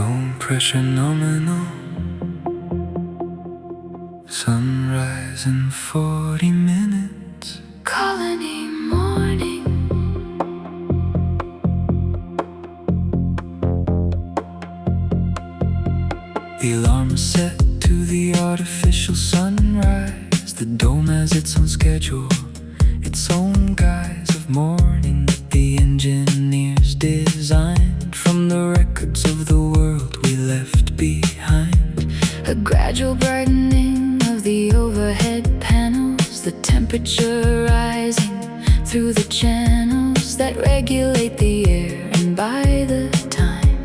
Dome pressure nominal. Sunrise in 40 minutes. Colony morning. The alarm set to the artificial sunrise. The dome has its own schedule, its own guise of mourning that the engineers designed from the records of the world we left behind. A gradual brightening of the overhead panels, the temperature rising through the channels that regulate the air. And by the time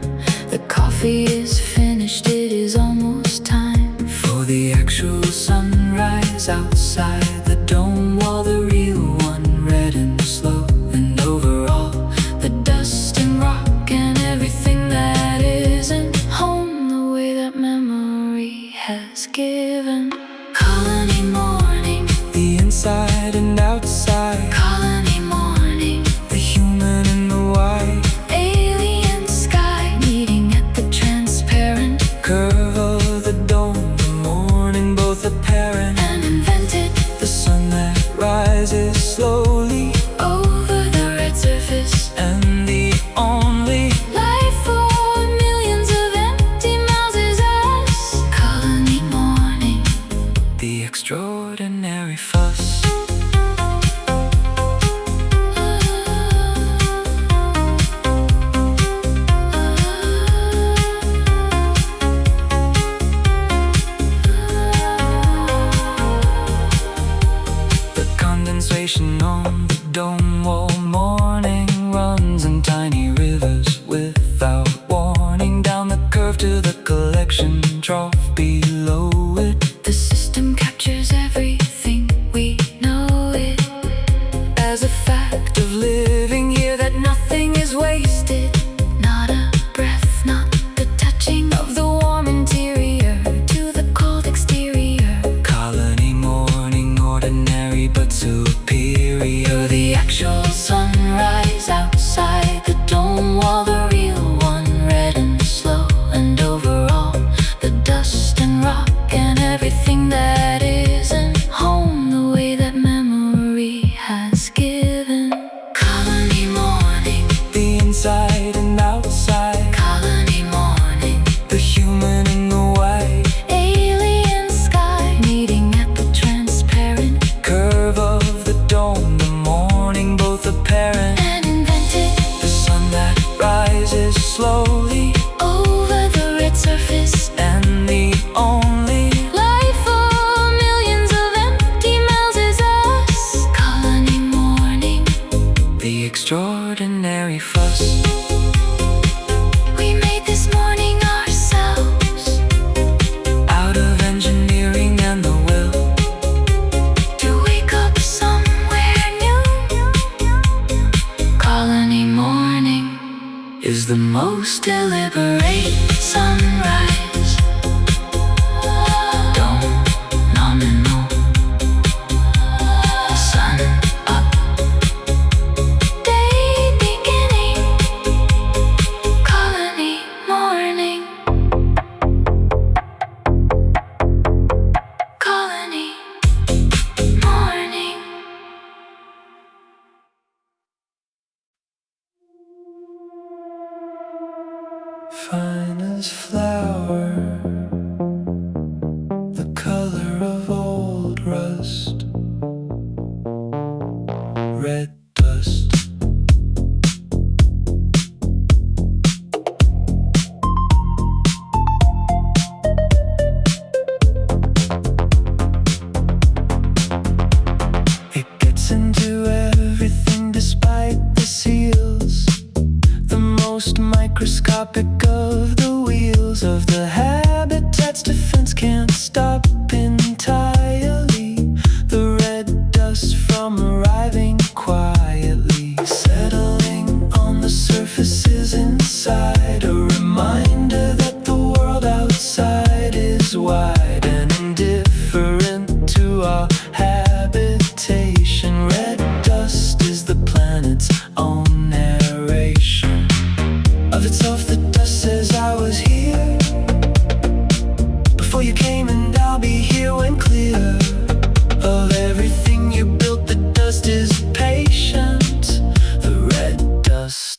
the coffee is finished, it is almost time for the actual sunrise outside the dome wall, the real one, red and slow. And overall, the dust and rock and everything that isn't home, the way that memory has given. Colony morning, the inside and outside. Colony morning, the human in the white. Alien sky meeting at the transparent curve of the dome, the morning both apparent and invented. The sun that rises slowly over the red surface, and the only life for millions of empty mouths is us. Colony morning, the extraordinary fuss. Condensation on the dome wall, morning runs in tiny rivers without warning down the curve to the collection trough below it. The system captures everything, we know it as a fact of living here, that nothing is wasted. Not a breath, not the touching of the warm interior to the cold exterior. Colony morning, ordinary but superior. The actual sunrise outside the dome wall, the real one, red and slow. And overall, the dust and rock and everything that isn't home, the way that memory has given. Colony morning, the inside and outside. Colony morning, the human in the white. Alien sky meeting at the transparent curve of the dome, the morning both apparent and invented. The sun that rises slowly over the red surface, and the only life for millions of empty mouths is us. Colony morning, the extraordinary fuss. We made this morning ourselves, out of engineering and the will to wake up somewhere new. Colony morning is the most deliberate sunrise. Dome nominal. Sun up, day beginning. Colony morning, colony morning. Fine as flour, the color of old rust, red dust. It gets into everything despite the seals, the most microscopic of the wheels of the habitat's defense can't stop entirely the red dust from arriving quietly, settling on the surfaces inside, a reminder that the world outside is wide and indifferent to our habitation. Red dust is the planet's own narration of itself. The dust says I was here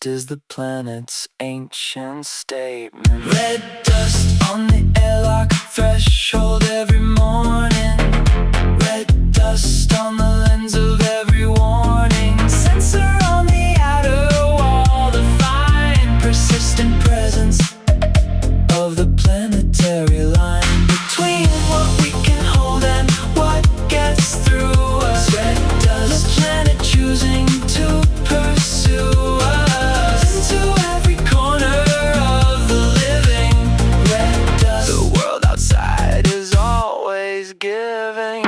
dust is the planet's ancient statement. Red dust on the airlock threshold every morning. Red dust on the lens of every warning sensor on the outer wall, the fine persistent presence of the planetary line between what we can hold and what gets through us. Red dust, the planet choosing to pursue us into every corner of the living. Red dust, the world outside is always giving.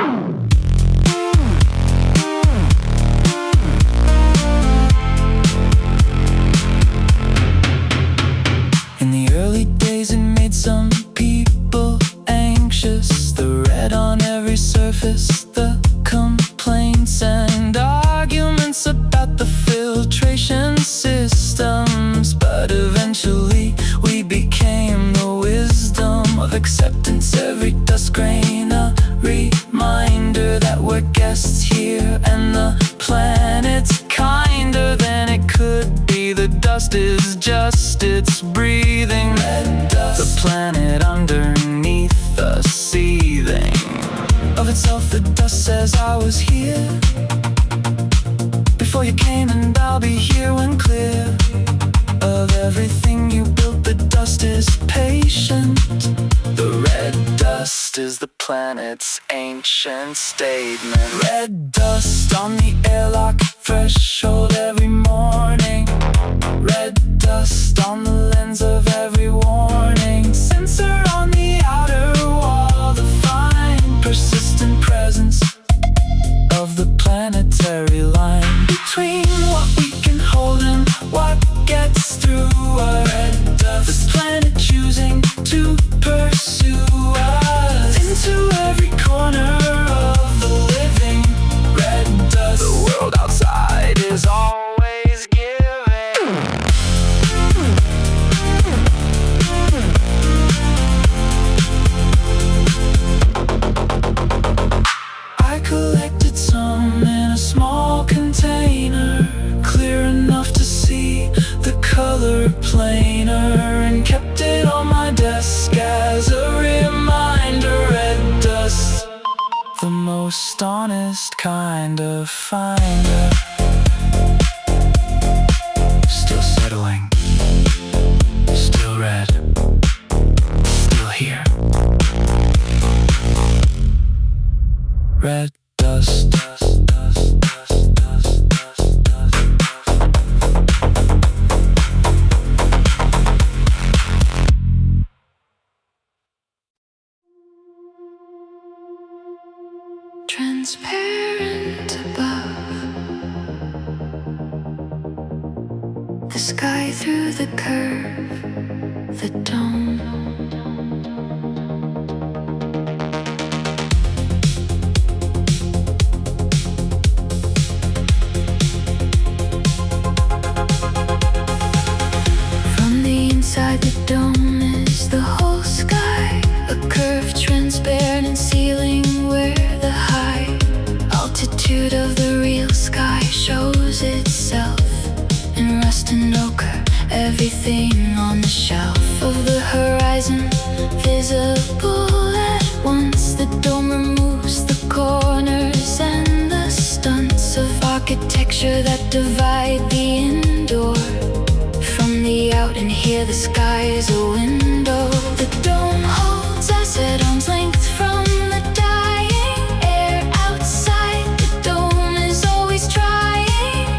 In the early days it made some people anxious. The red on every surface, the complaints and arguments about the filtration systems. But eventually we became the wisdom of acceptance. Every dust grain a reminder that we're guests here, and the planet's kinder than it could be. The dust is just its breathing. Red dust, the planet underneath the seething of itself. The dust says I was here before you came, and I'll be here when clear of everything you built. The dust is patient. The red dust is the planet's ancient statement. Red dust on the airlock threshold every morning. Red dust on the lens of every warning sensor on the outer wall, the fine persistent presence of the planetary line between what we can hold and what gets through us. Red dust, this planet choosing to pursue us into every corner of the living. Red dust, the world outside is always giving. I collected some in a small container, clear enough to see the color plainer, and kept it on my desk as a reminder. Red dust, the most honest kind of finder. Still settling, still red, still here. Red dust, dust, dust, dust, dust, dust, dust. Transparent above, the sky through the curve, the dome. From the inside the dome is the whole sky, a curved transparent ceiling where the high altitude of the real sky shows itself in rust and ochre. Everything on the shelf of the horizon visible at once. The dome removes the corners and the stunts of architecture that divide the indoor from the out, and here the sky is a window. The dome holds us at arm's length from the dying air outside. The dome is always trying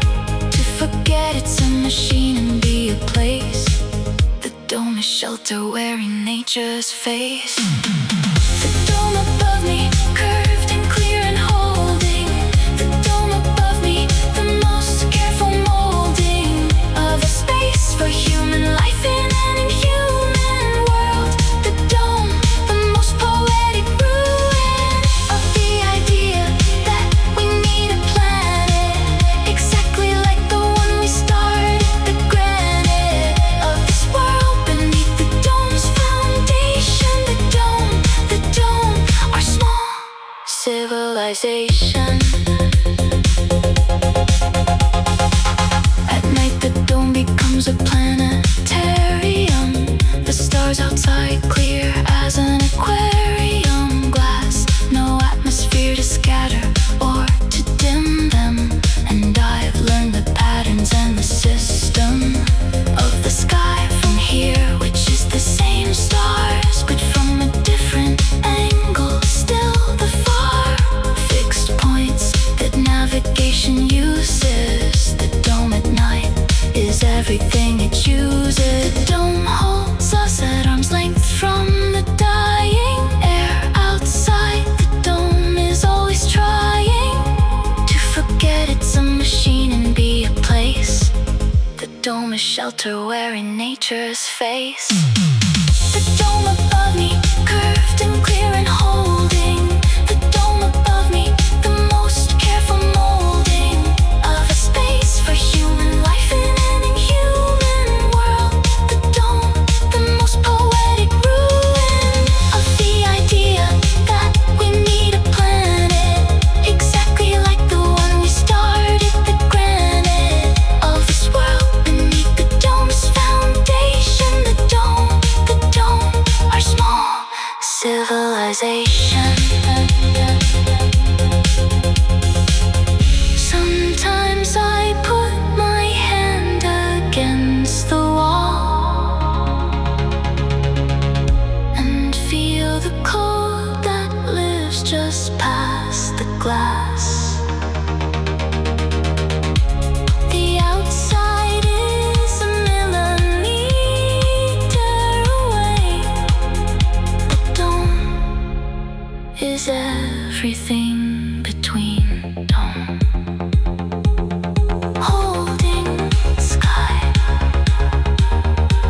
to forget it's a machine and be a place. The dome is shelter wearing nature's face. The dome above me, curved and clear and holding. The dome above me, the most careful molding of a space for human life in an inhuman world. The dome, the most poetic ruin of the idea that we need a planet exactly like the one we started. The granite of this world beneath the dome's foundation. The dome everything it chooses. The dome holds us at arm's length from the dying air outside. The dome is always trying to forget it's a machine and be a place. The dome is shelter wearing nature's face. The dome above me, curved and clear and holding. The dome above me, the most careful molding of a space for human life in an inhuman world. The dome, the most poetic ruin of the idea that we need a planet exactly like the one we started. The granite of this world beneath the dome's foundation. The dome, our small civilization. Sometimes I put my hand against the wall and feel the cold that lives just past the glass. The outside is a millimeter away. The dome is everything between. Dome holding sky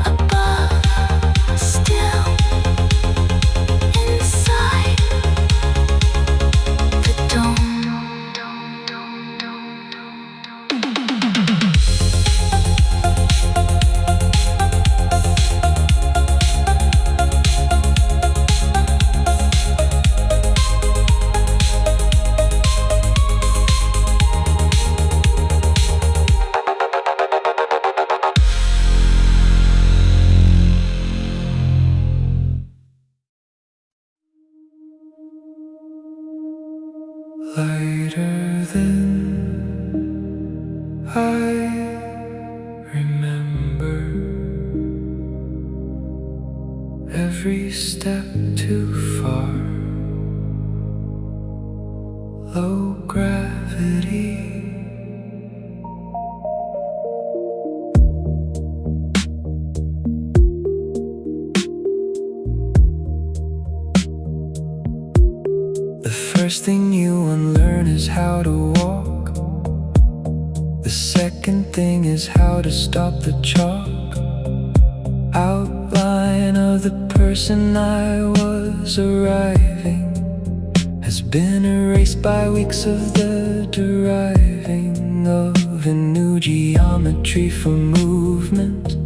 above, still inside the dome. Lighter than I remember, every step too far, low gravity. The first thing you unlearn is how to walk. The second thing is how to stop the chalk. Outline of the person I was arriving has been erased by weeks of the deriving of a new geometry for movement.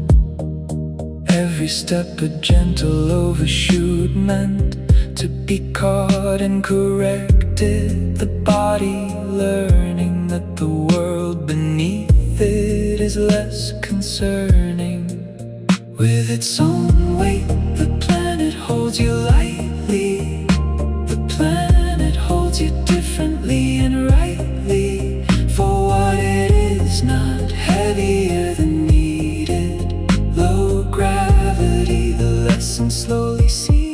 Every step a gentle overshoot meant to be caught and corrected. The body learning that the world beneath it is less concerning. With its own weight, the planet holds you lightly. The planet holds you differently and rightly for what it is, not heavier than needed. Low gravity, the lesson slowly seeded.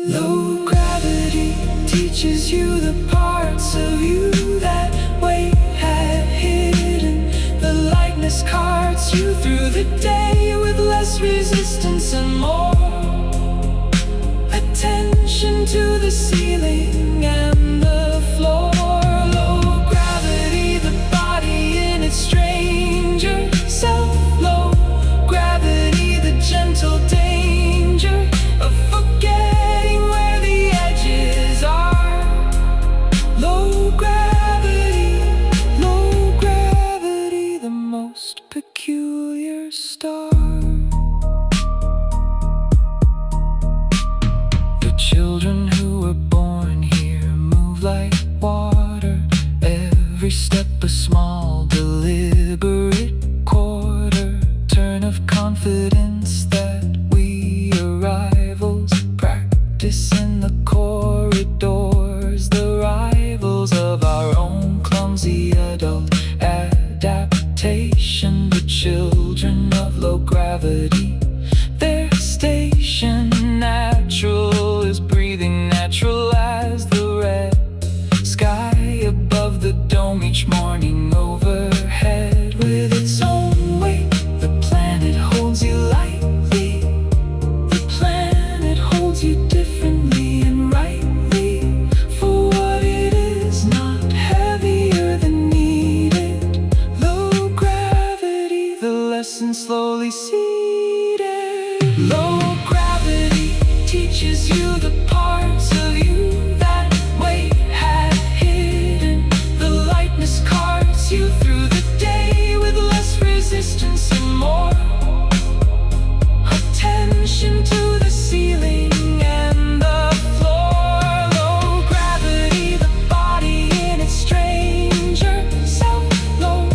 Low gravity teaches you the parts of you that weight had hidden. The lightness carts you through the day with less resistance and more attention to the ceiling and the floor. Low gravity, the body in its stranger self. Low gravity, the gentle danger of forgetting where the edges are. Low gravity, the most peculiar star. The children who were born here move like water. Every step a small, deliberate quarter turn of confidence that we arrivals practice in the corridors. The rivals of our own clumsy adult adaptation. The children of low gravity, their station natural is breathing natural as the red sky above the dome each morning overhead. With its own nice and slowly seated. Low gravity teaches you the parts of you that weight had hidden. The lightness carts you through the day with less resistance and more attention to the ceiling and the floor. Low gravity, the body in its stranger self. Low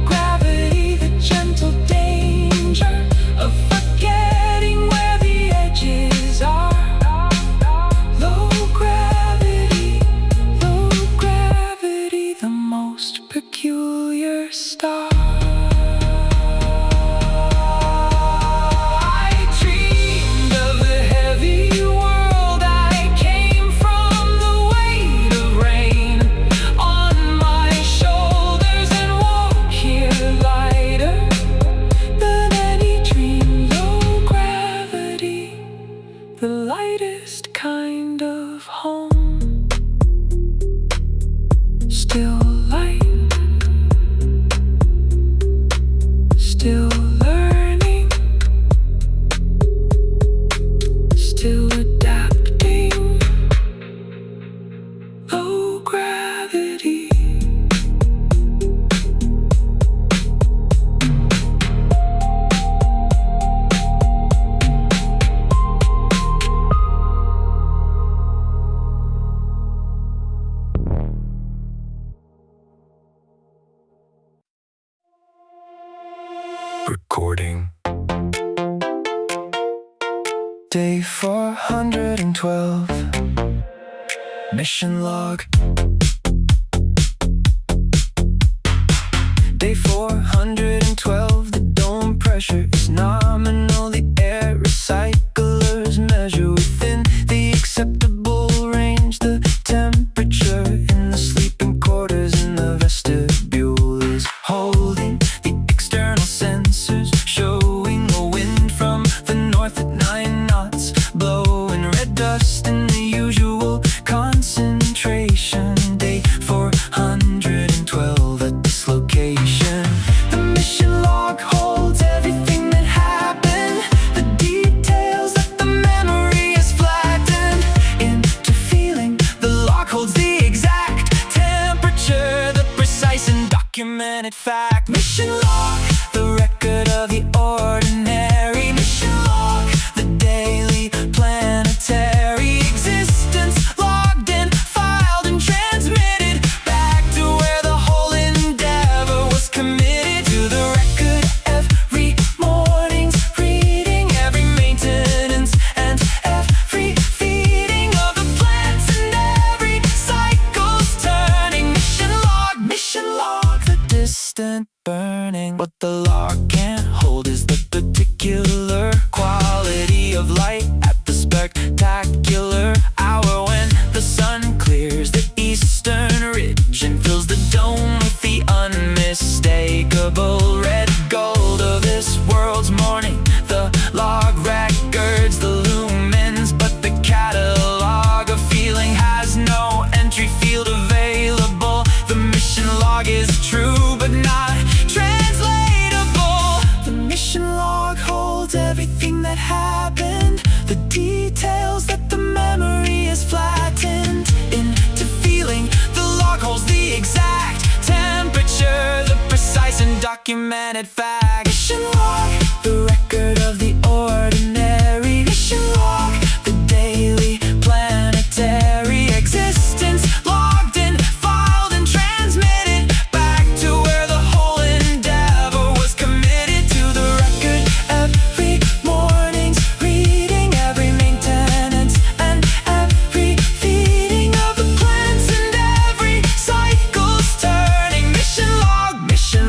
gravity, the gentle danger of forgetting where the edges are. Low gravity, the most peculiar star. The lightest kind of home, still light, still learning, still adapting. Low gravity. Recording. Day 412. Mission log. Day 412. The dome pressure is nominal. The air recyclers measure within the acceptable range. The temperature in the sleeping quarters in the vestibule is holding the external sensors, showing a wind from the north at 9 knots, blowing red dust in the usual concentration. Day 412 at this location. The mission log holds everything that happened, the details that the memory has flattened into feeling. The log holds the exact temperature, the precise and documented fact. Mission log, the record of the ordinary. Mission log, the daily planetary existence, logged in, filed and transmitted back to where the whole endeavor was committed. To the record, every morning's reading, every maintenance and every feeding of the plants and every cycle's turning. Mission log, the distant burning. What the log can't hold is the particular quality of light at the spectacular hour when the sun clears the eastern ridge and fills the dome with the unmistakable red gold of this world's morning. The log records the lumens, but the catalog of feeling has no entry field available. The mission log is true but not translatable. The mission log holds everything that happened, the details that the memory is flattened into feeling. The log holds the exact temperature, the precise and documented fact. Mission log, the record of the ordinary. Mission log, the daily planetary existence, logged in, filed and transmitted back to where the whole endeavor was committed. To the record, every morning's reading, every maintenance and every feeding of the plants and every cycle's turning. Mission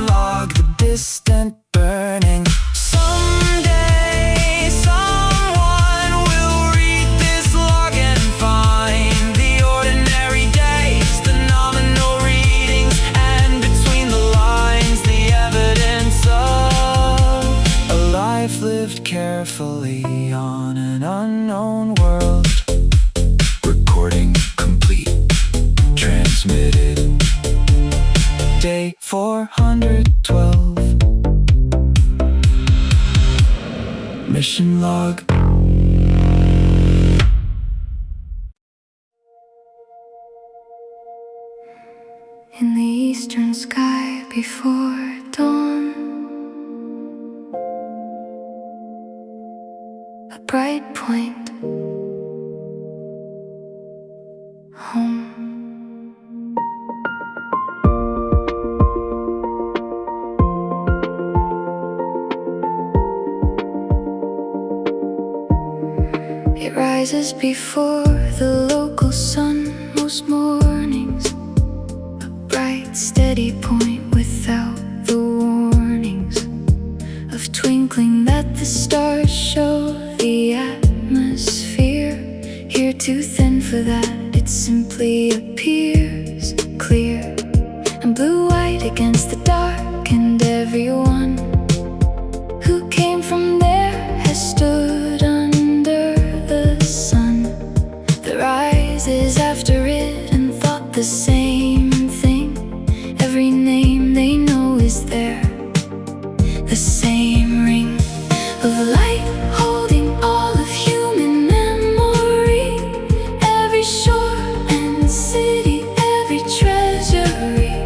log, the distant burning. Someday, someone will read this log and find the ordinary days, the nominal readings, and between the lines, the evidence of a life lived carefully on an unknown world. Recording complete. Transmitted. Day 412. mission log. In the eastern sky before dawn, a bright point, home. It rises before the local sun most mornings, a bright steady point without the warnings of twinkling that the stars show. The atmosphere here too thin for that, it simply appears clear and blue-white against the dark, and everyone who came from there has stood under the sun that rises after it and thought the same thing. Every name they know is there, the same ring of light holding all of human memory. Every shore and city, every treasury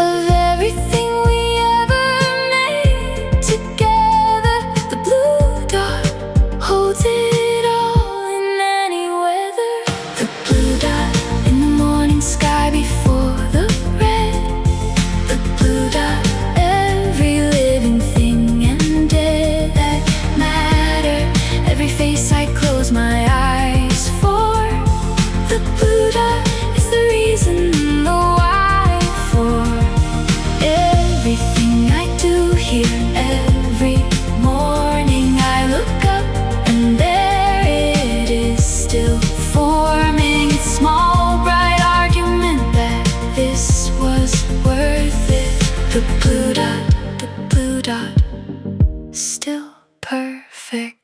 of everything we ever made together. The blue dot holds it all in any weather. The blue dot in the morning sky before the red. The blue dot, every living thing and dead that matter. Every face I close my eyes for. The blue dot is the reason and the why for everything I do here. Every morning I look up and there it is, still forming its small bright argument that this was worth it. The blue dot, still perfect.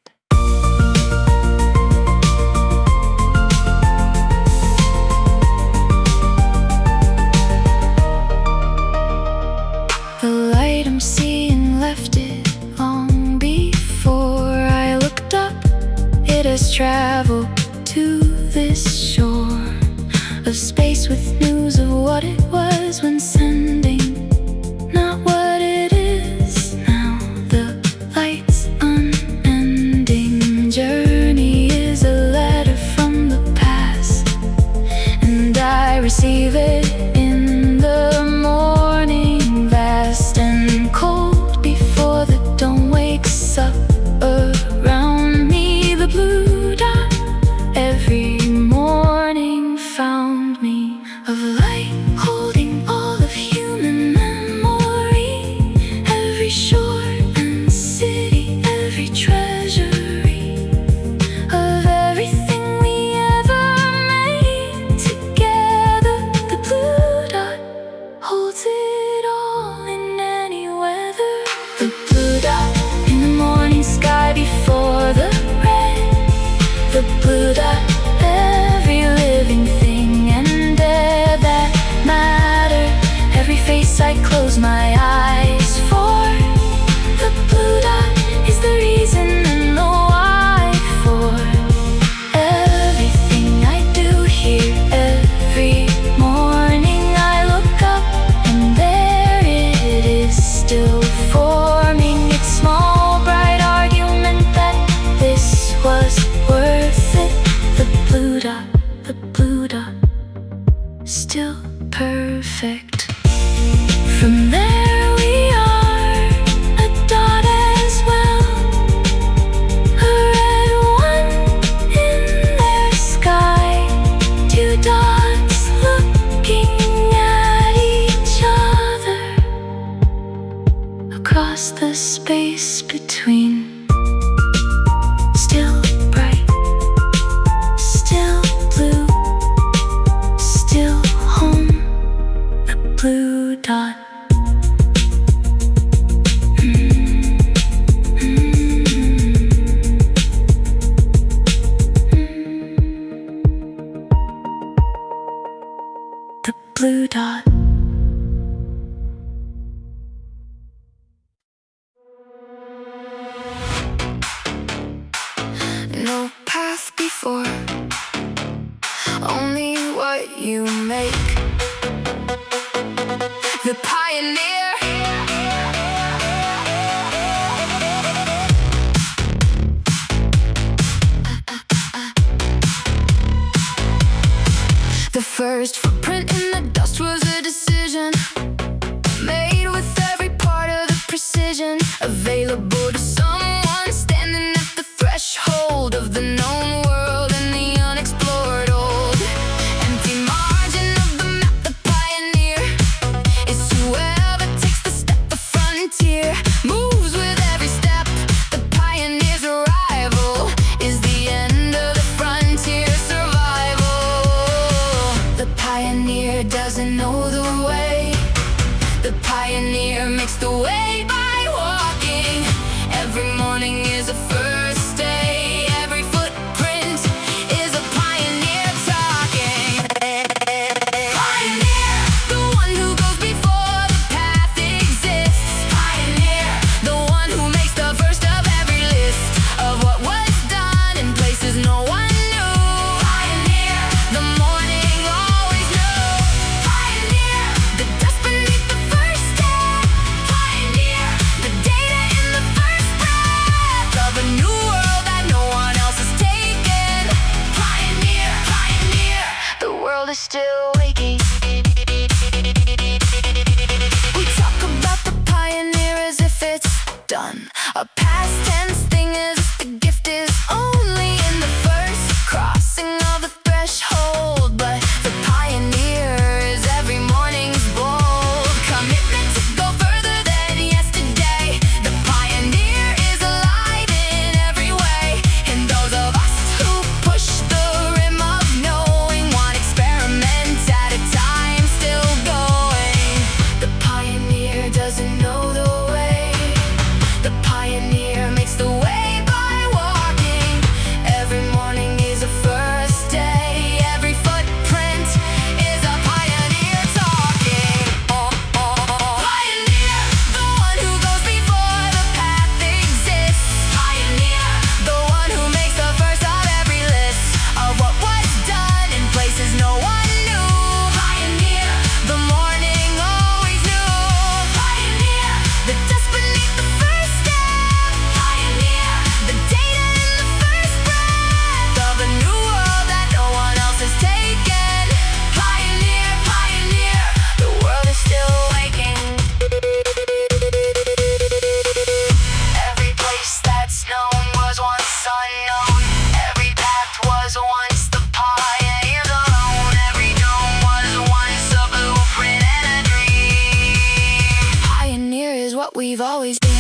The light I'm seeing left it long before I looked up. It has traveled to this shore of space with news of what it was when sending, not what it is now. The light's unending journey is a letter from the past, and I receive it in the morning, vast and cold before the dawn wakes up around me. The blue dot every morning found me of light holding all of human memory. Every shore and city, every treasury of everything we ever made together. The blue dot holds it all in any weather. The blue dot in the morning sky before the red. The blue dot, every living thing and dead that matter. Every face I close my eyes for. The blue dot is the reason and the why for everything I do here. Every morning I look up and there it is, still forming its small bright argument that this was worth it. The blue dot, still perfect. From there we are, a dot as well, a red one in their sky. Two dots looking at each other across the space between. Still bright, still blue, still home. The blue dot. The blue dot. path before, only what you make. The pioneer, the first footprint in the dust was a decision made with every part of the precision available to someone standing at the threshold of the known world and the unexplored old. Empty margin of the map, the pioneer is whoever takes the step, the frontier moves with every step. The pioneer's arrival is the end of the frontier survival. The pioneer doesn't know the way. The pioneer makes the way by walking. Every morning is a first day. Every footprint is a pioneer talking. Pioneer, the one who goes before the path exists. Pioneer, the one who makes the first of every list of what was done in places no one knew. Pioneer, the morning always knew. Pioneer, the dust beneath the first step. Pioneer, the data in the first breath of a new world that no one else has taken. Pioneer, pioneer, the world is still waking. We talk about the pioneer as if it's done, a past tense thing as if the gift is only in the first crossing of the threshold. But the pioneer is every morning's bold commitment to go further than yesterday. The pioneer is alive in every way, in those of us who push the rim of knowing, one experiment at a time, still going. The pioneer doesn't know the way. The pioneer makes the way by walking. Every morning is a first day. Every footprint is a pioneer talking. Pioneer, the one who goes before the path exists. Pioneer, the one who makes the first of every list of what was done in places no one knew. Pioneer, the morning always knew. Pioneer, the dust beneath the first step. Pioneer, the data in the first breath of a new world that no one else has taken. Pioneer, pioneer, the world is still waking. Every place that's known was once unknown. Every path was once the pioneer's alone. Every dome was once a blueprint and a dream. Pioneer is what we've always been.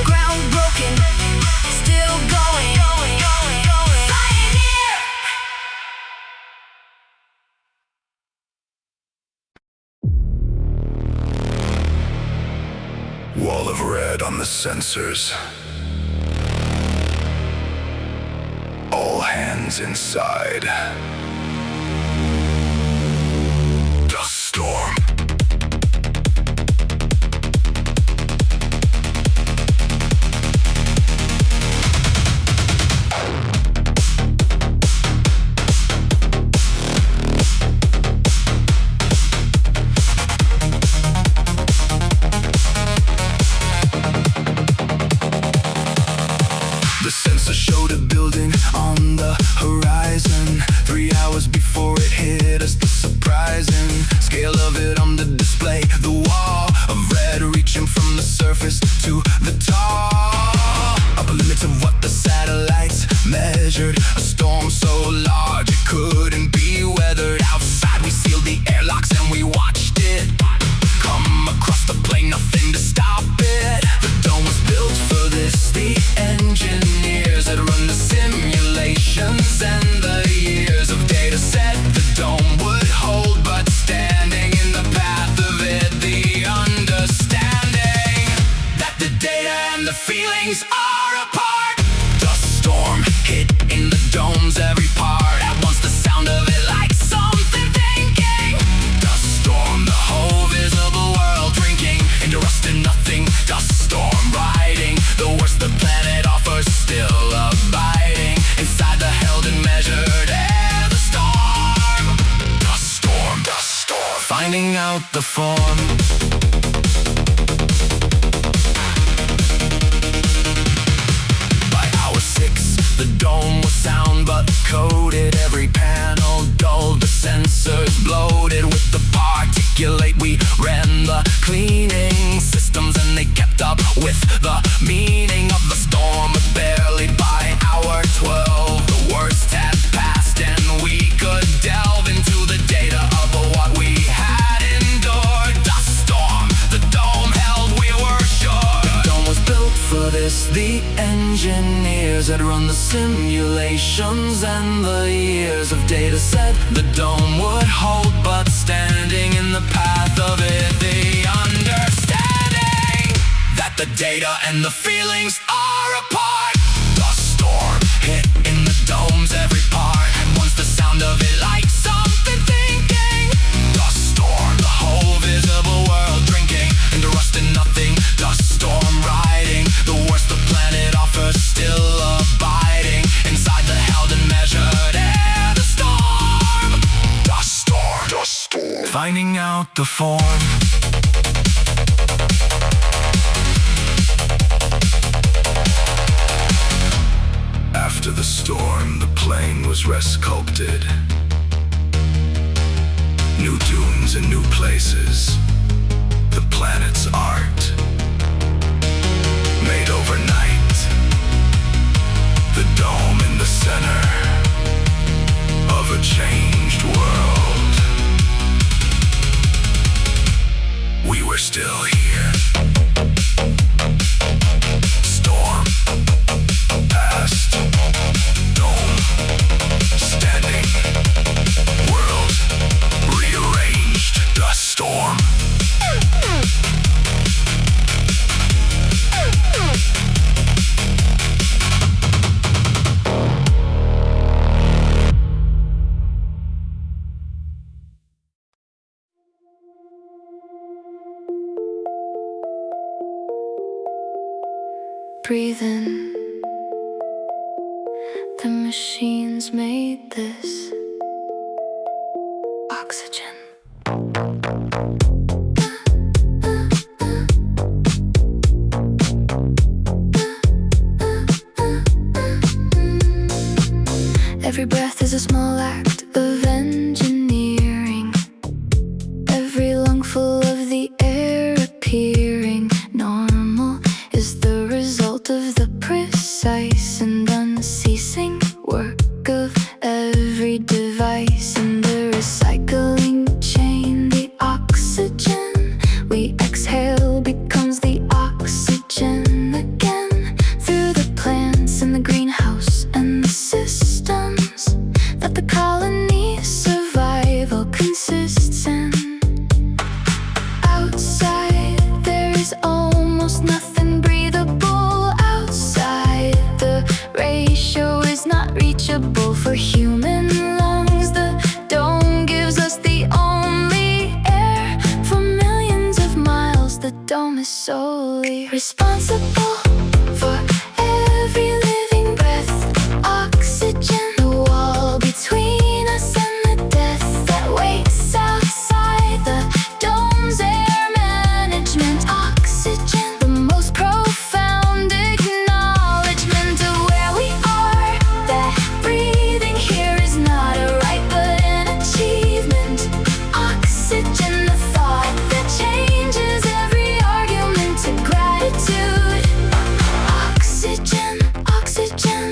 Ground broken, still going. Pioneer. Wall of red on the sensors. All hands inside. Dust storm. The sensor showed a building on the horizon. 3 hours before it hit us, the surprising scale of it on the display. The wall of red reaching from the surface to the top. Upper limits of what the satellites measured. A storm so large it couldn't be weathered. Outside we sealed the airlocks and we watched it come across the plane, nothing to stop it. The dome was built for this. The engineers had run the simulations and the years of data set the dome would hold, but standing in the path of it, the understanding that the data and the feelings are apart. Dust storm hit in the dome's every part. At once the sound of it like something thinking. Dust storm, the whole finding out the form. By hour 6, the dome was sound but coated. Every panel dulled, the sensors bloated with the particulate. We ran the cleaning systems and they kept up with the meaning of the storm. But barely by hour 12, the worst had passed and we could delve into the data of what we had endured. Dust storm, the dome held, we were sure. The dome was built for this. The engineers had run the simulations, and the years of data said the dome would hold. But standing in the path of it, the understanding that the data and the feelings are apart. The storm hit in the dome's every part, and once the sound of it like something thinking. The storm, the whole visible world drinking into rust and nothing. The storm riding, the worst the planet offers, still abiding inside the held and measured air. The storm, the storm, the storm, finding out the form. After the storm, the plane was resculpted. New dunes and new places. The planet's art, made overnight. The dome in the center of a changed world. We were still here. Storm past, dome standing, world rearranged. The storm. Breathe in. The machines made this oxygen. Every breath is a small act of engineering. Every lungful of the air appearing normal is the result of the precise and unceasing work of every device in the recycling chain. The oxygen we exhale becomes the oxygen again through the plants in the greenhouse and the systems that the colony's survival consists in. Outside there is almost nothing breathable. Outside the ratio is not reachable for human lungs. The dome gives us the only air for millions of miles. The dome is solely responsible for every living breath. Oxygen, the wall between us and the death that waits outside the dome's air management. Oxygen, the most profound acknowledgement of where we are, that breathing here is not a right but an achievement. Oxygen, the thought that changes every argument to gratitude. Oxygen, oxygen,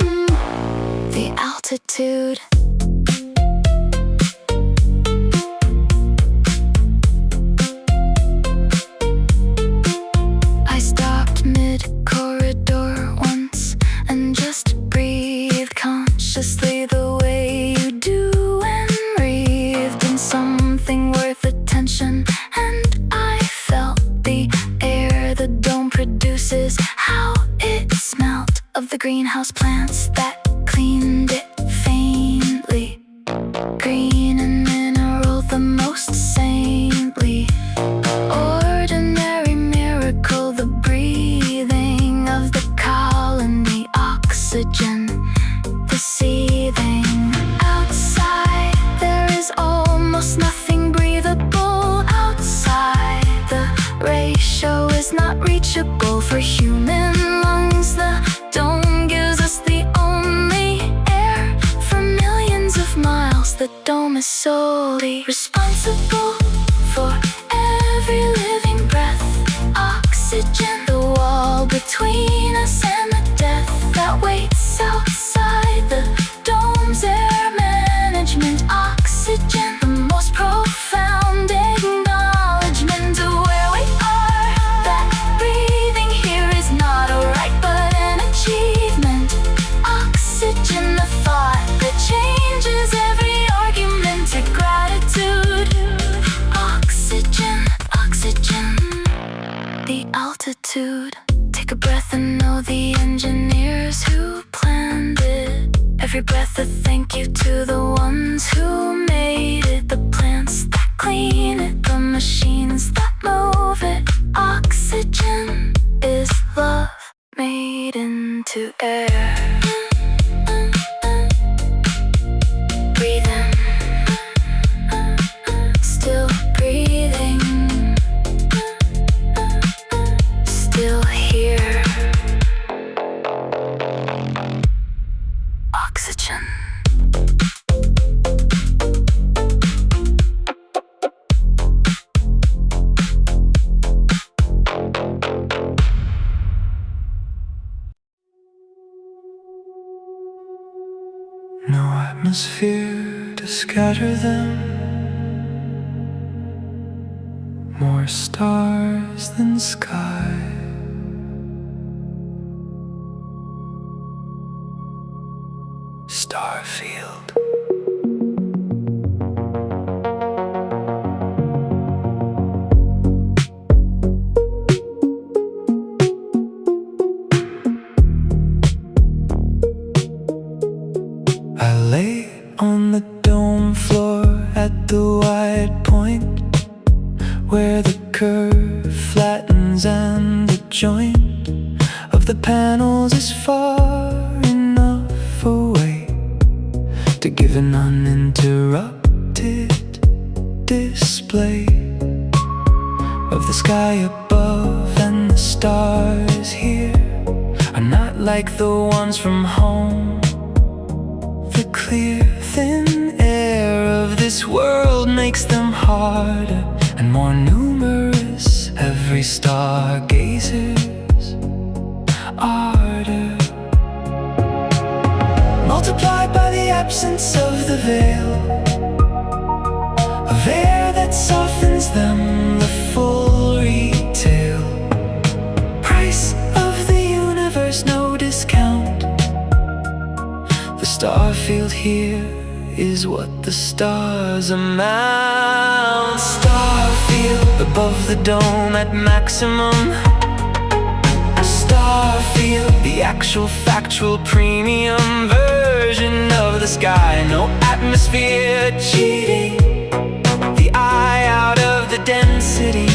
the altitude. I stopped mid-corridor once and just breathed consciously the way you do, and breathed in something worth attention. And I felt the air the dome produces, how it smelt of the greenhouse plants that cleaned it faintly. Green and mineral, the most saintly. Ordinary miracle, the breathing of the colony. Oxygen, the seething. Outside there is almost nothing breathable. the dome is solely responsible for every living breath. Oxygen, the wall between us and the death that waits outside the dome's air management. Oxygen, the most profound acknowledgement of where we are, that breathing here is not a right but an achievement. Oxygen, the thought that changes every argument to gratitude. Oxygen, oxygen, the altitude. Take a breath and know the engineers who planned it. Every breath a thank you to the ones who made it. The plants that clean it, the machines that move it. Oxygen is love made into air. Breathe in, still breathing, still here. Oxygen. No atmosphere to scatter them. More stars than sky. Starfield. I lay on the dome floor at the wide point, where the curve flattens and the joint of the panels is far enough away to give an uninterrupted display of the sky above. And the stars here are not like the ones from home. The clear, thin air of this world makes them harder and more numerous. Every stargazer's ardor, multiplied by the absence of the veil of air that softens them. The full retail price of the universe, no discount. The Starfield here is what the stars amount. Starfield above the dome at maximum. Starfield, the actual factual premium version of the sky. No atmosphere cheating the eye out of the density,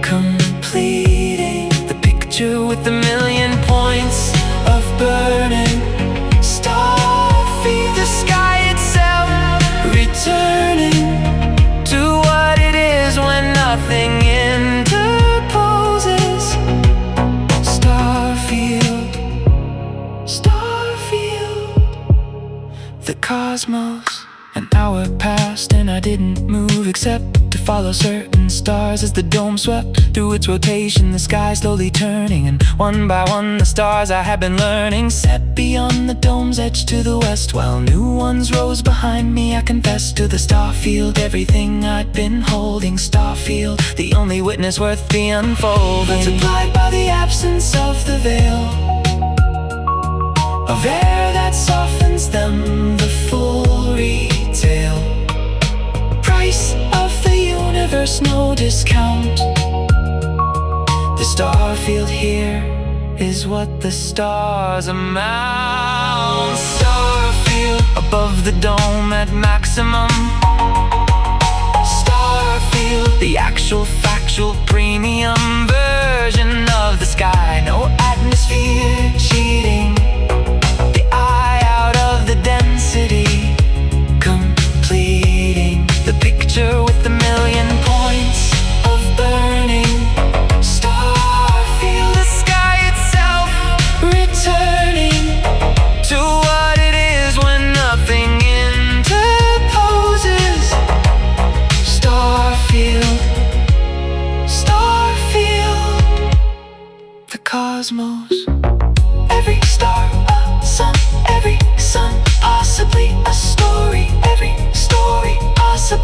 completing the picture with a million points of burning. Starfield, the sky itself, returning to what it is when nothing interposes. Starfield, Starfield, the cosmos. An hour passed and I didn't move except to follow certain stars as the dome swept through its rotation. The sky slowly turning, and one by one the stars I had been learning set beyond the dome's edge to the west, while new ones rose behind me. I confessed to the Starfield everything I'd been holding. Starfield, the only witness worth the unfolding, multiplied by the absence of the veil of air that softens them. The full retail price of the universe, no discount. The Starfield here is what the stars amount. Starfield above the dome at maximum. Starfield, the actual factual premium version of the sky. No atmosphere cheating the eye out of the density, completing the picture with a million points of burning. Starfield, the sky itself, returning to what it is when nothing interposes.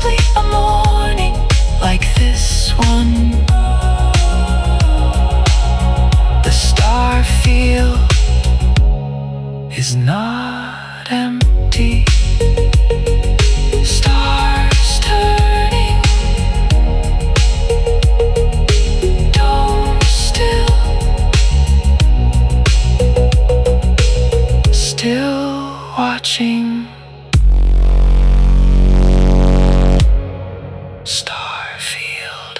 simply a morning like this one. The Starfield is not empty. Stars turning, dome still watching. Starfield.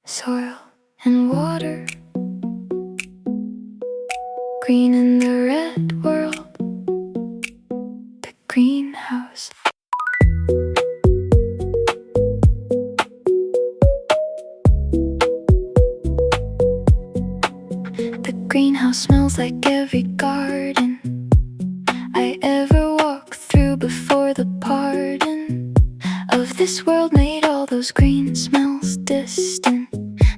Soil and water, green in the red world, the greenhouse. The greenhouse smells like every garden I ever walked through before the pardon of this world made all those green smells distant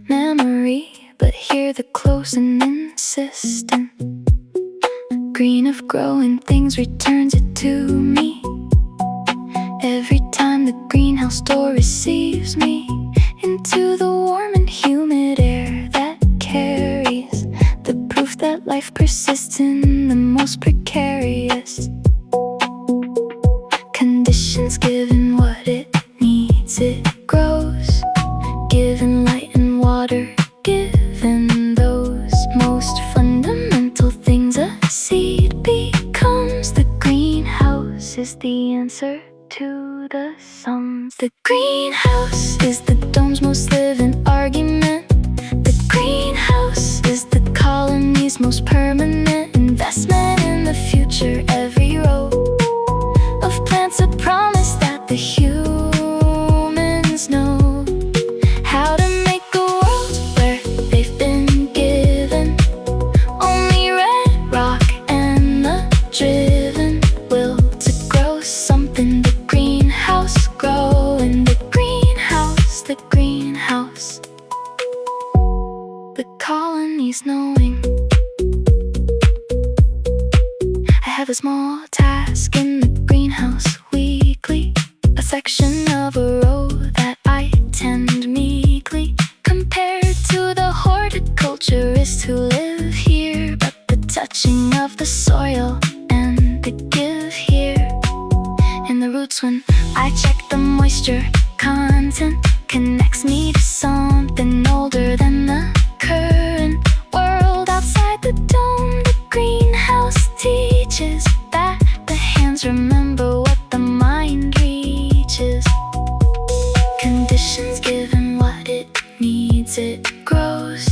memory, but hear the close and insistent green of growing things returns it to me every time the greenhouse door receives me into the warm and humid air that carries the proof that life persists in the most precarious conditions. Given what it needs, it grows. Given light and water, given those most fundamental things, a seed becomes. The greenhouse is the answer to the sums. The greenhouse is the dome's most living argument. The greenhouse is the colony's most permanent investment in the future. Every row of plants a promise that the humans know how to make a world where they've been given only red rock and the driven will to grow something. The greenhouse growing, the greenhouse, the greenhouse. The colony's knowing. I have a small task in the greenhouse weekly, a section of a row that I tend meekly, compared to the horticulturists who live here. But the touching of the soil and the give here in the roots when I check the moisture content connects me to something older than the current world outside the dome. The greenhouse teaches that the hands remember what the mind reaches. Conditions given what it needs, it grows.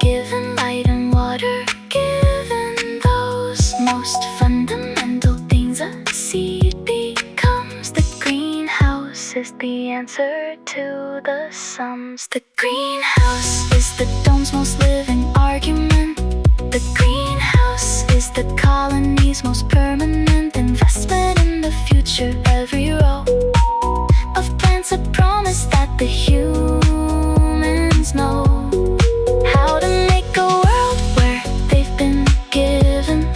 Given light and water, given those most fundamental things, a seed becomes. The greenhouse is the answer to the sums. The greenhouse is the dome's most living argument. The greenhouse is the colony's most permanent investment in the future. Every row of plants a promise that the humans know how to make a world where they've been given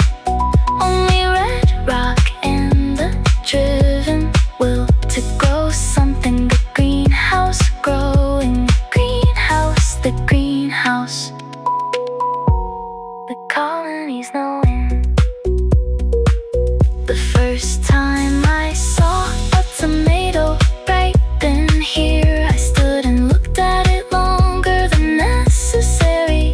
only red rock and the driven will to grow something. The greenhouse growing, the greenhouse, the greenhouse. The colony's knowing. The first time I saw a tomato ripen here, I stood and looked at it longer than necessary.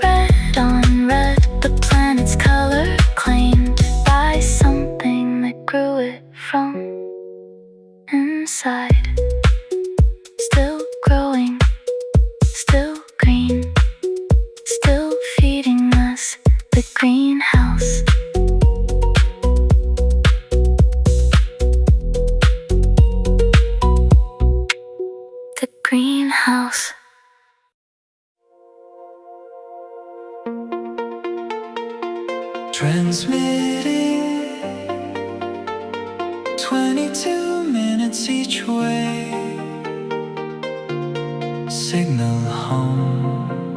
Red on red, the planet's color claimed by something that grew it from inside. Still growing, still green, still feeding us. The greenhouse. The greenhouse. Transmitting 22 minutes each way. Signal home.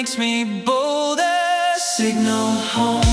makes me bolder. Signal home,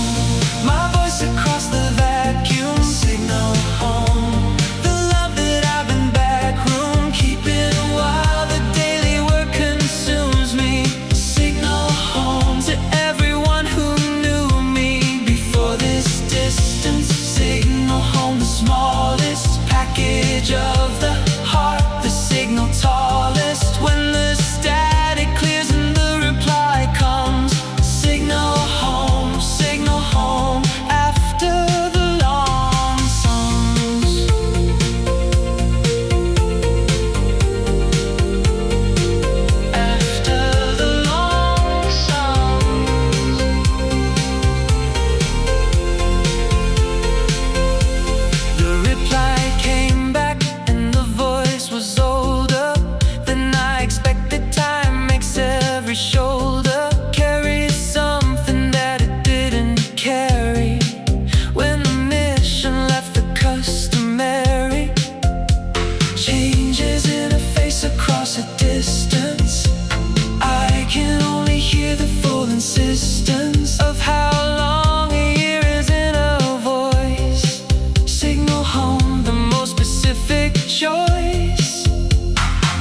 my voice across the vacuum. Signal home, the love that I've been backroom keeping while the daily work consumes me. Signal home to everyone who knew me before this distance. Signal home, the smallest package of the heart, the signal tallest. When the static clears and the reply comes, signal home, signal home. After the long songs, after the long songs, the reply came back and the voice was older than I expected. Time makes every shoulder carry something that it didn't carry. When the mission left the customary changes in a face across a distance, I can only hear the full insistence of how long a year is in a voice. Signal home, the most specific choice.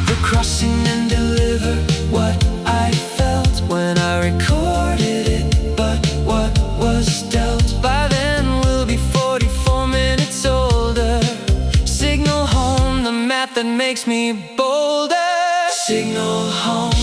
The crossing and deliver what I felt when I recorded it. But what was dealt by then will be 44 minutes older. Signal home, the map that makes me bolder. Signal home,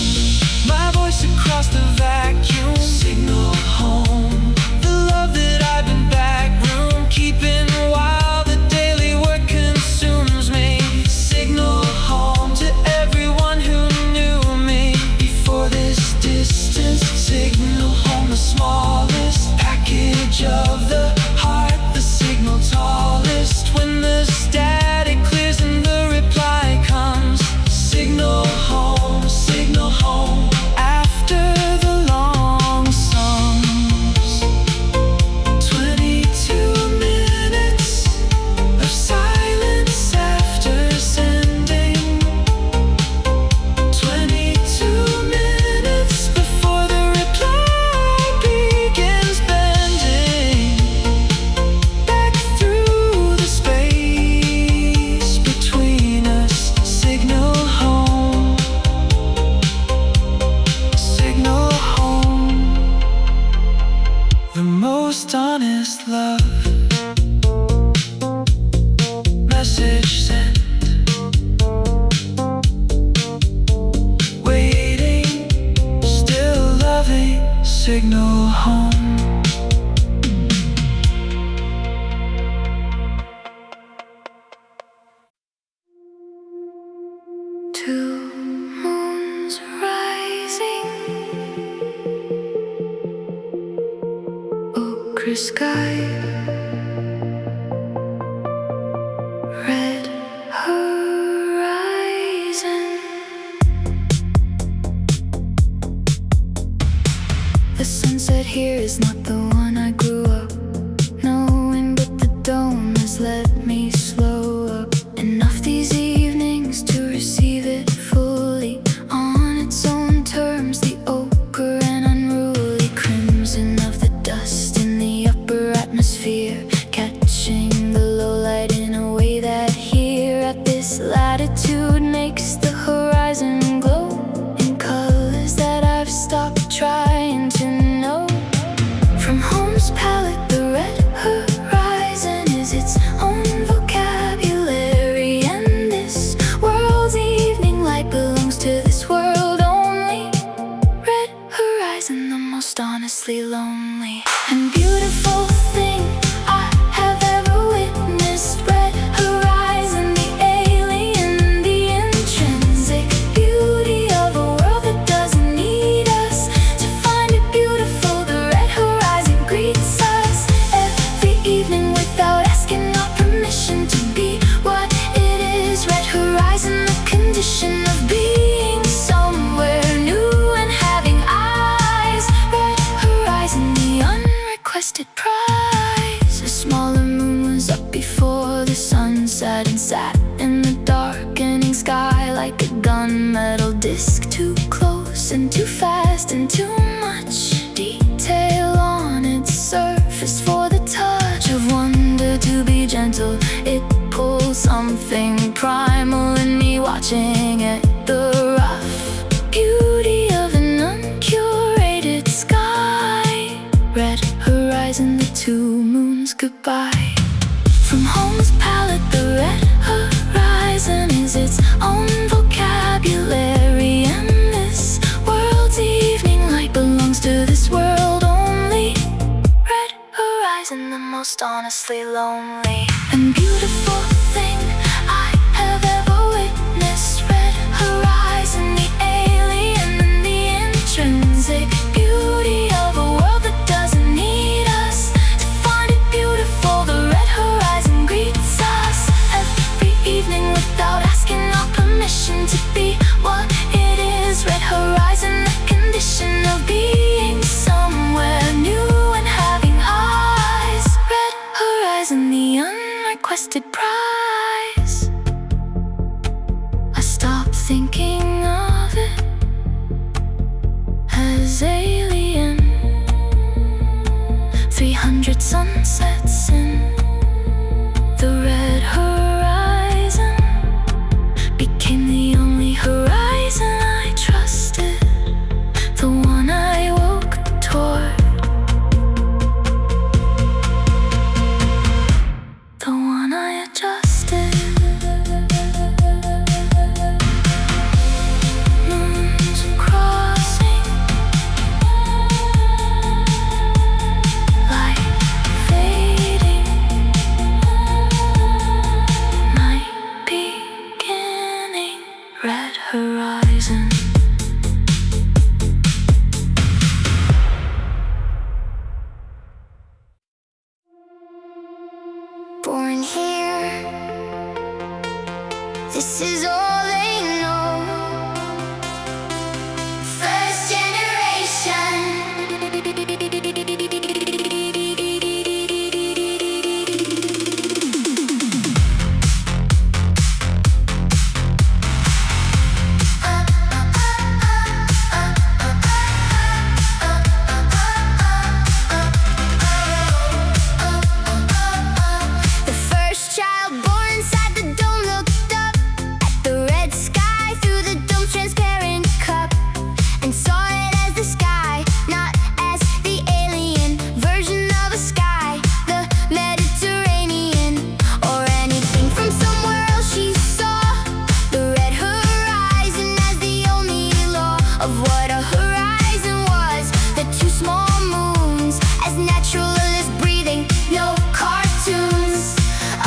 my voice across the vacuum. Signal home, the love that I've been backroom keeping while the daily work consumes me. Signal home to everyone who knew me before this distance. Signal home, the smallest package of the heart, the signal tallest. When the static clears and the reply comes, signal home, signal home. After the long songs, 22 minutes of silence after sending. 22 minutes before the reply begins bending back through the space between us. Signal home, signal home. The most honest love, message sent, waiting, still loving. Signal home. Two moons rising, ochre sky, red horizon. The sunset here is not the one I grew up knowing, but the dome has let me slow up enough these evenings to receive it fully on its own terms. The ochre and unruly crimson of the dust in the upper atmosphere, catching the low light in a way that here at this latitude makes the horizon glow in colors that I've stopped trying to know. From home's palette, the red horizon is its own vocabulary, and this world's evening light belongs to this world only. Red horizon, the most honestly lonely and beautiful thing I have ever witnessed. Red horizon, the alien, the intrinsic beauty of a world that doesn't need us to find it beautiful. The red horizon greets us every evening without asking our permission to be what it is. Red horizon, the condition of being somewhere new and having eyes. Red horizon, the unrequested prize. snatching at the rough beauty of an uncurated sky. Red horizon, the two moons goodbye. From home's palette, the red horizon is its own vocabulary, and this world's evening light belongs to this world only. Red horizon, the most honestly lonely and beautiful thing I have ever witnessed. Red horizon, the alien and the intrinsic beauty of a world that doesn't need us to find it beautiful. The red horizon greets us every evening without asking our permission to be what it is. Red horizon, the condition of being somewhere new and having eyes. Red horizon, the unrequested prize. I stopped thinking of it as alien. 300 sunsets in the red horizon became the only horizon I trusted, the one I woke toward, the one I adjusted. Moons crossing, light fading, night beginning. Red horizon. Born here, this is all they know. First The first child born inside the dome looked up at the red sky through the dome's transparent cup, and saw it as the sky, not as the alien version of a sky, the Mediterranean, or anything from somewhere else. She saw the red horizon as the only law of what a horizon was. The two small moons, as natural as breathing, no cartoons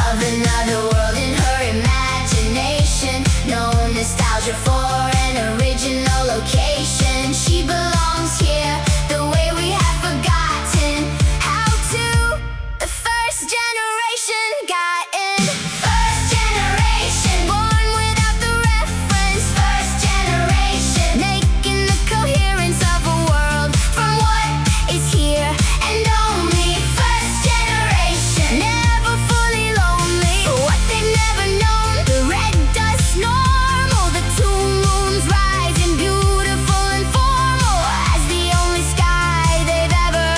of another world in her imagination. No nostalgia for an original location. She belongs here the way we have forgotten how to. The first generation got in. First generation, born without the reference. First generation, making the coherence of a world from what is here and only. First generation, never fully lonely for what they've never known. The red dust normal, the two moons rising beautiful and formal as the only sky they've ever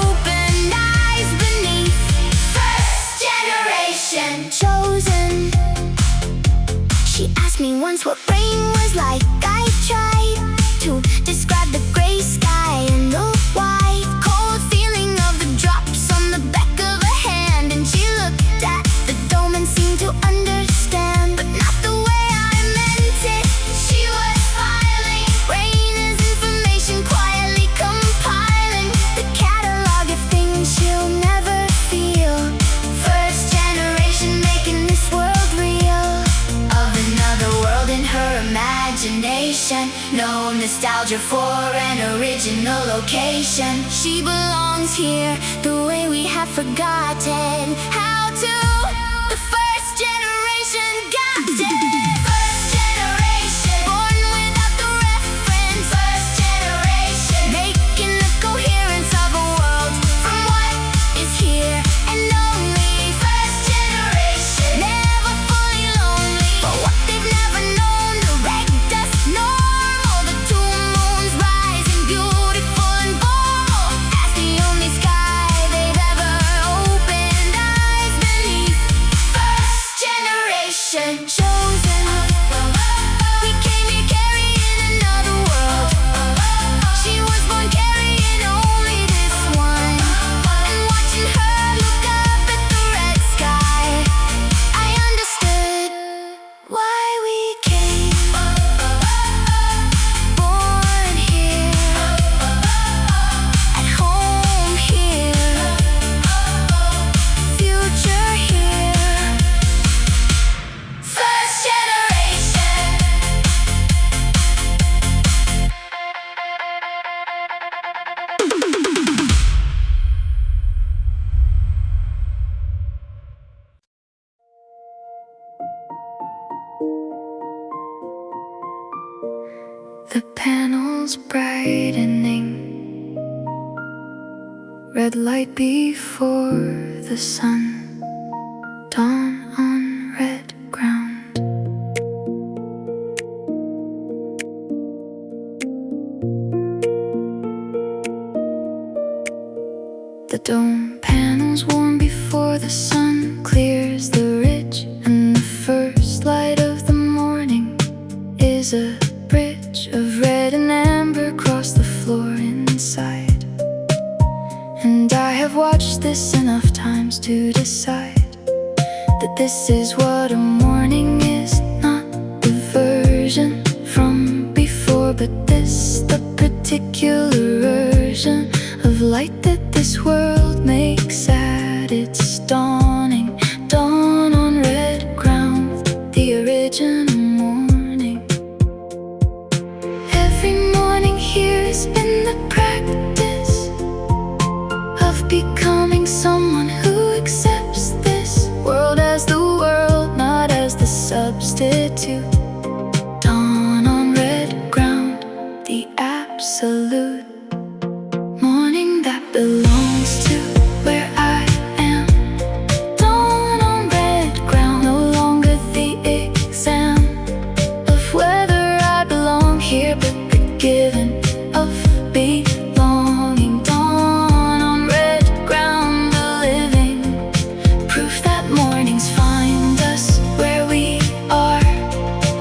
opened eyes beneath. First generation chosen. She asked me once what rain was like. I tried to describe the gray sky and the white cold feeling of the drops on the back of a hand. And she looked at the dome and seemed to understand, but not the way I meant it. She was smiling. Rain is information, quietly compiling the catalog of things she'll never feel. First generation, making this world real, of another world in her imagination. No nostalgia for an original location. She belongs here the way we have forgotten how to. The first generation got it. First generation, born without the reference. First generation, making the coherence of a world from what is here and only. First generation, never fully lonely for what they've never known. The red dust normal, the two moons rising beautiful and formal as the only sky they've ever opened eyes beneath. panels brightening, red light before the sun, dawn on red ground. The dome panels warm before the sun clears the ridge, and the first light of the morning is a bridge of red and amber across the floor inside. And I have watched this enough times to decide that this is what a morning is, not the version from before, but this, the particular version of light that this world makes at its dawning. Dawn on red ground, the original morning. Every morning here has been the practice of becoming someone who accepts this world as the world, not as the substitute. Dawn on red ground, the absolute morning that belongs to where I am. Dawn on red ground, no longer the exam of whether I belong here, but the given of belonging. Dawn on red ground, the living proof that mornings find us where we are.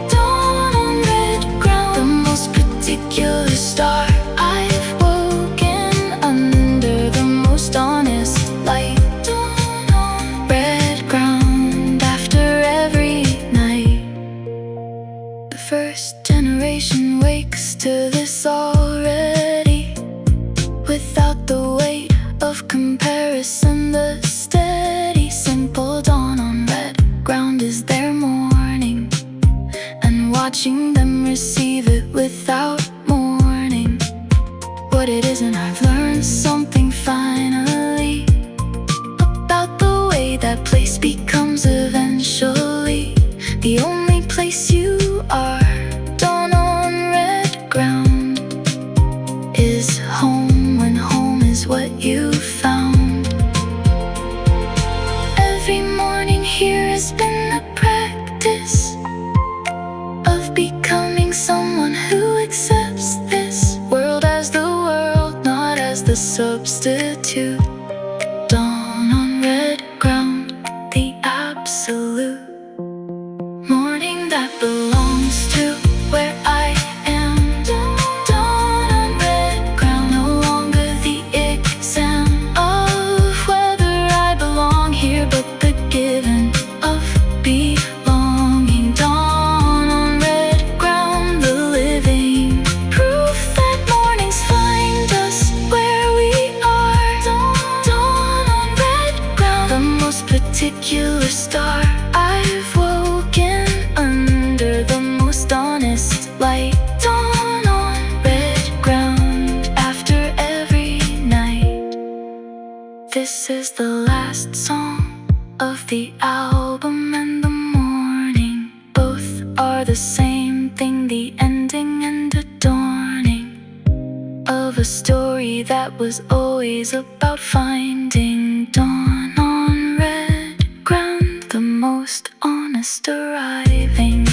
Dawn on red ground, the most particular star. I've woken under the most honest light. Dawn on red ground, after every night. The first generation wakes to this already, without the weight of comparison. The steady, simple dawn on red ground is their morning, and watching them receive it without mourning what it is. And I've learned something finally about the way that place becomes eventually the only place you are. Dawn on red ground is home when home is what you found. Every morning here has been the practice of becoming someone who accepts this world as the world, not as the substitute. Dawn on red ground, the absolute morning that belongs to where I am. Dawn on red ground, no longer the exam of whether I belong here, but the given of belonging. Dawn on red ground, the living proof that mornings find us where we are. Dawn on red ground, the most particular star. I've woken under the most honest light. Dawn on red ground, after every night. This is the last song of the album, and the morning, both are the same thing, the ending and adorning of a story that was always about finding. Dawn on red ground, the most honest arriving.